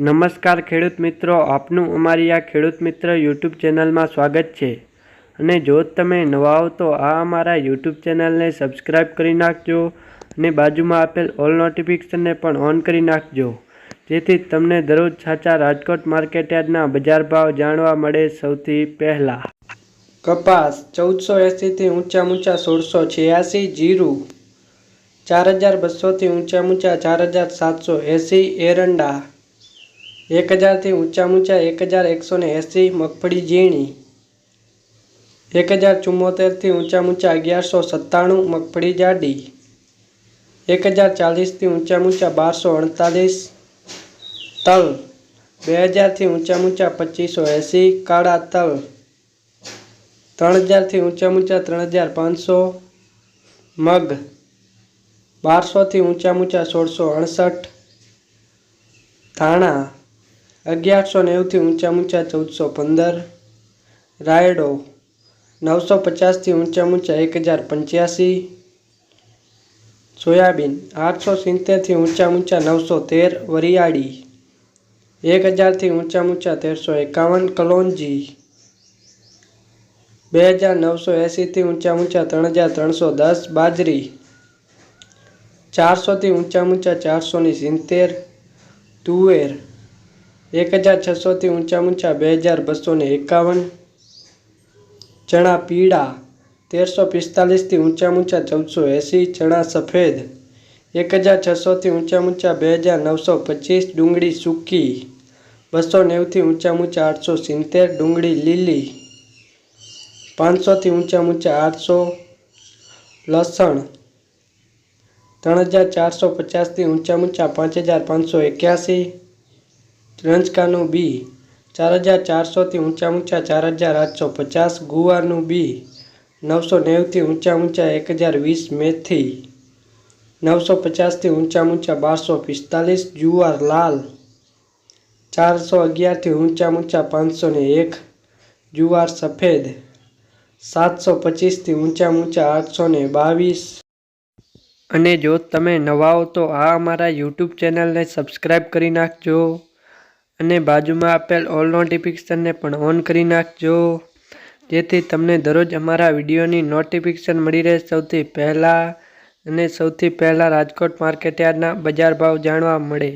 નમસ્કાર ખેડૂત મિત્રો, આપનું અમારી આ ખેડૂત મિત્ર યુટ્યુબ ચેનલમાં સ્વાગત છે. અને જો તમે નવા હો તો આ અમારા યુટ્યુબ ચેનલને સબસ્ક્રાઈબ કરી નાખજો અને બાજુમાં આપેલ ઓલ નોટિફિકેશનને પણ ઓન કરી નાખજો, જેથી તમને દરરોજ સાચા રાજકોટ માર્કેટયાર્ડના બજાર ભાવ જાણવા મળે સૌથી પહેલા. કપાસ 1480 થી ઊંચા 1686, જીરું 4200 થી ઊંચા 4780, એરંડા 1000 થી ઊંચા 1180, મગફળી ઝીણી 1074 થી ઊંચા 1197, મગફળી જાડી 1040 થી ઊંચા 1248, તલ 2000 થી ઊંચા 2580, કાળા તલ 3000 થી ઊંચા 3500, મગ 1200 થી ઊંચા 1668, ધાણા 1190 થી ઊંચા 1415, રાયડો 950 થી ઊંચા 1085, સોયાબીન 870 થી ઊંચા 913, વરિયાળી 1000 થી ઊંચા 1351, કલોંજી 2980 થી ઊંચા 3310, બાજરી 400 થી ઊંચા 470, તુવેર 1600 થી ઊંચા 2251, ચણા પીળા 1345 થી ઊંચા 1480, ચણા સફેદ 1600 થી ઊંચા 2925, ડુંગળી સૂકી 290 થી ઊંચા 870, ડુંગળી લીલી 500 થી ઊંચા 800, લસણ 3450 થી ઊંચા 5581, રંજકાનું બી 4400 થી ઊંચા 4850, ગુવારનું બી 990 થી ઊંચા 1020, મેથી 950 થી ઊંચા 1245, જુવાર લાલ 411 થી ઊંચા 501, જુવાર સફેદ 725 થી ઊંચા 822. અને જો તમે નવા હો તો આ અમારા યુટ્યુબ ચેનલને સબસ્ક્રાઈબ કરી નાખજો અને બાજુમાં આપેલ ઓલ નોટિફિકેશનને પણ ઓન કરી નાખજો, જેથી તમને દરરોજ અમારા વિડીયોની નોટિફિકેશન મળી રહે સૌથી પહેલાં. અને સૌથી પહેલાં રાજકોટ માર્કેટયાર્ડના બજાર ભાવ જાણવા મળે.